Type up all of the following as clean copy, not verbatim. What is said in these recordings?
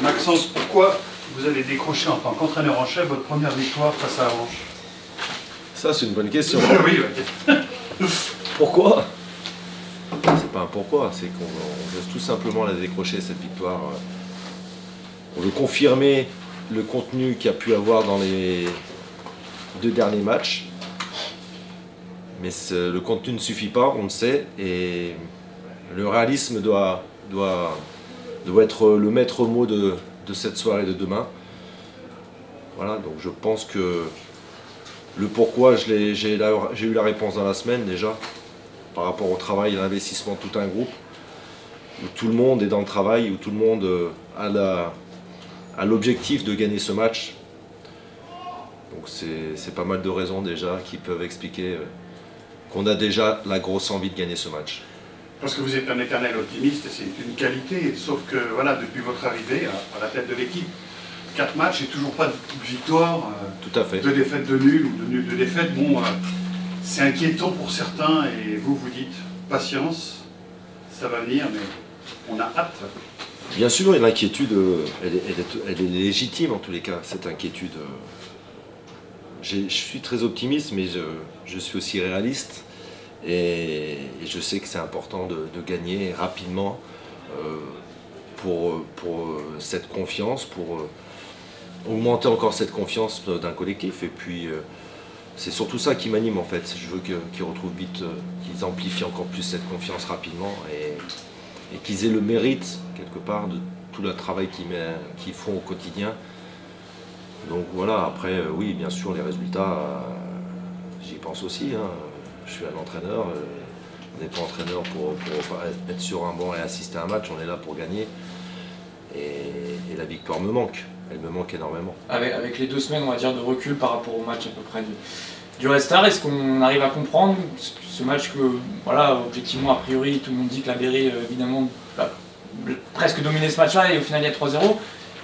Maxence, pourquoi vous avez décroché en tant qu'entraîneur en chef votre première victoire face à Avranches? Ça, c'est une bonne question. Oui, oui. Pourquoi? C'est pas un pourquoi, c'est qu'on veut tout simplement la décrocher, cette victoire. On veut confirmer le contenu qu'il y a pu avoir dans les 2 derniers matchs. Mais le contenu ne suffit pas, on le sait, et le réalisme doit être le maître mot de cette soirée de demain. Voilà, donc je pense que le pourquoi, j'ai eu la réponse dans la semaine déjà, par rapport au travail et à l'investissement de tout un groupe, où tout le monde est dans le travail, où tout le monde a l'objectif de gagner ce match. Donc c'est pas mal de raisons déjà qui peuvent expliquer qu'on a déjà la grosse envie de gagner ce match. Parce que vous êtes un éternel optimiste et c'est une qualité, sauf que voilà, depuis votre arrivée à la tête de l'équipe, 4 matchs et toujours pas de victoire, Tout à fait. 2 défaites de nul ou de nul de défaites. Bon, c'est inquiétant pour certains et vous dites patience, ça va venir, mais on a hâte. Bien sûr, l'inquiétude, elle est légitime en tous les cas, cette inquiétude. Je suis très optimiste, mais je suis aussi réaliste. Et je sais que c'est important de gagner rapidement pour cette confiance, pour augmenter encore cette confiance d'un collectif. Et puis c'est surtout ça qui m'anime en fait. Je veux qu'ils retrouvent vite, qu'ils amplifient encore plus cette confiance rapidement et qu'ils aient le mérite quelque part de tout le travail qu'ils font au quotidien. Donc voilà, après oui bien sûr les résultats, j'y pense aussi. Hein. Je suis un entraîneur, on n'est pas entraîneur pour être sur un banc et assister à un match, on est là pour gagner. Et la victoire me manque, elle me manque énormément. Avec les 2 semaines, on va dire, de recul par rapport au match à peu près du Red Star, est-ce qu'on arrive à comprendre ce match que, voilà, objectivement, a priori, tout le monde dit que la Berry, évidemment, a presque dominé ce match-là et au final il y a 3-0.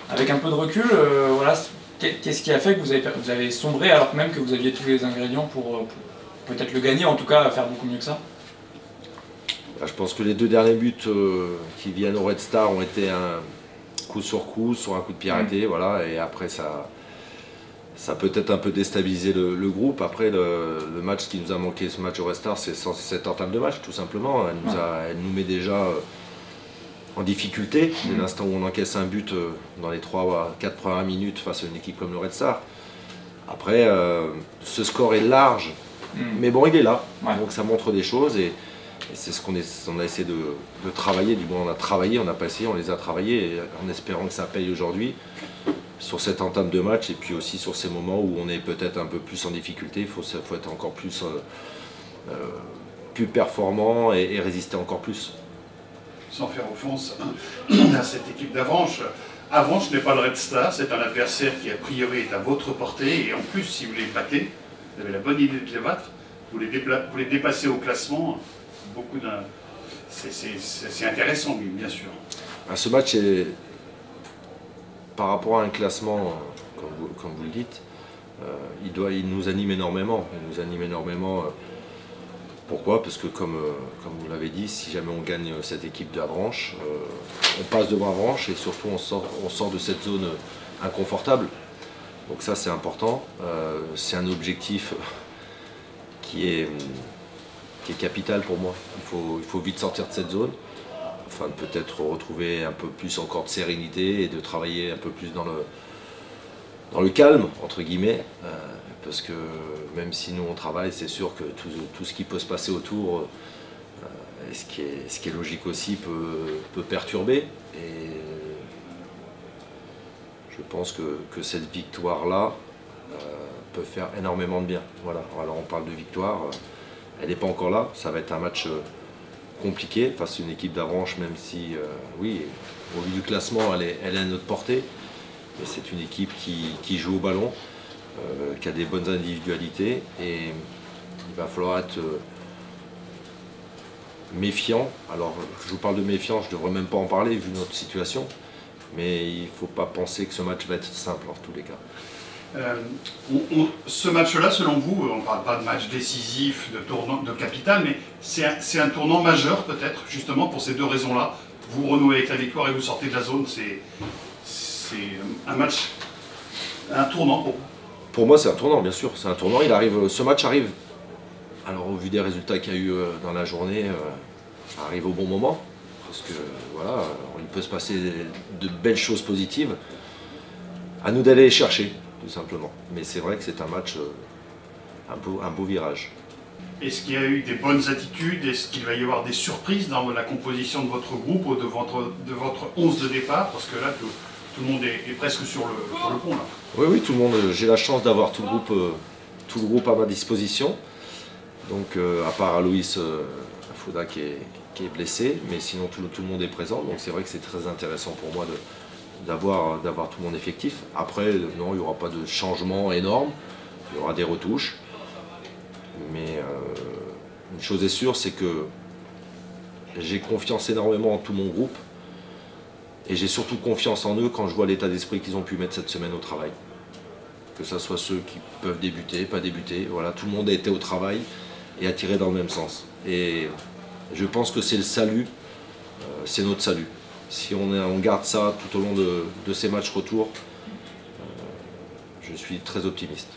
Avec un peu de recul, voilà, qu'est-ce qui a fait que vous avez sombré alors même que vous aviez tous les ingrédients pour peut-être le gagner, en tout cas faire beaucoup mieux que ça? Je pense que les 2 derniers buts qui viennent au Red Star ont été un coup sur un coup de pied arrêté, voilà, et après ça peut-être un peu déstabilisé le groupe. Après le match qui nous a manqué, ce match au Red Star, c'est cette entame de match tout simplement. Elle nous met déjà en difficulté dès l'instant où on encaisse un but dans les 3-4 premières minutes face à une équipe comme le Red Star. Après, ce score est large, mais bon, il est là, donc ça montre des choses et c'est ce qu'on a essayé de travailler. Du moins, on a travaillé, on n'a pas essayé, on les a travaillés en espérant que ça paye aujourd'hui sur cette entame de match et puis aussi sur ces moments où on est peut-être un peu plus en difficulté. Il faut être encore plus performant et résister encore plus. Sans faire offense à cette équipe d'Avranches. Avranches n'est pas le Red Star, c'est un adversaire qui a priori est à votre portée et en plus si vous les battez, vous avez la bonne idée de les battre, vous les dépassez au classement, c'est intéressant bien sûr. Ce match est, par rapport à un classement, comme vous le dites, il nous anime énormément. Il nous anime énormément. Pourquoi? Parce que comme vous l'avez dit, si jamais on gagne cette équipe d'Avranches, on passe devant Avranches et surtout on sort de cette zone inconfortable. Donc ça c'est important. C'est un objectif qui est capital pour moi. Il faut vite sortir de cette zone, afin de peut-être retrouver un peu plus encore de sérénité et de travailler un peu plus dans le calme, entre guillemets, parce que même si nous on travaille, c'est sûr que tout ce qui peut se passer autour, et ce qui est logique aussi, peut perturber. Et je pense que cette victoire-là peut faire énormément de bien. Voilà. Alors on parle de victoire, elle n'est pas encore là, ça va être un match compliqué face à une équipe d'Avranches, même si, oui, au vu du classement, elle est à notre portée. Mais c'est une équipe qui joue au ballon, qui a des bonnes individualités et il va falloir être méfiant. Alors je vous parle de méfiance, je ne devrais même pas en parler vu notre situation, mais il ne faut pas penser que ce match va être simple en tous les cas. Ce match-là, selon vous, on ne parle pas de match décisif, de capital, mais c'est un tournant majeur peut-être, justement pour ces 2 raisons-là. Vous renouez avec la victoire et vous sortez de la zone, c'est un match, un tournant pour vous. Pour moi, c'est un tournant, bien sûr. C'est un tournant. Ce match arrive. Alors, au vu des résultats qu'il y a eu dans la journée, ça arrive au bon moment. Parce que, voilà, il peut se passer de belles choses positives. À nous d'aller les chercher, tout simplement. Mais c'est vrai que c'est un match, un beau virage. Est-ce qu'il y a eu des bonnes attitudes? Est-ce qu'il va y avoir des surprises dans la composition de votre groupe ou de votre 11 de départ? Parce que là, tout le monde est presque sur le pont. Là. Oui, tout le monde. J'ai la chance d'avoir tout le groupe à ma disposition. Donc, à part Aloïs Fouda qui est blessé, mais sinon tout le monde est présent. Donc, c'est vrai que c'est très intéressant pour moi d'avoir tout mon effectif. Après, non, il n'y aura pas de changement énorme. Il y aura des retouches. Mais une chose est sûre, c'est que j'ai confiance énormément en tout mon groupe. Et j'ai surtout confiance en eux quand je vois l'état d'esprit qu'ils ont pu mettre cette semaine au travail. Que ce soit ceux qui peuvent débuter, pas débuter. Voilà, tout le monde a été au travail et a tiré dans le même sens. Et je pense que c'est le salut, c'est notre salut. Si on garde ça tout au long de ces matchs retour, je suis très optimiste.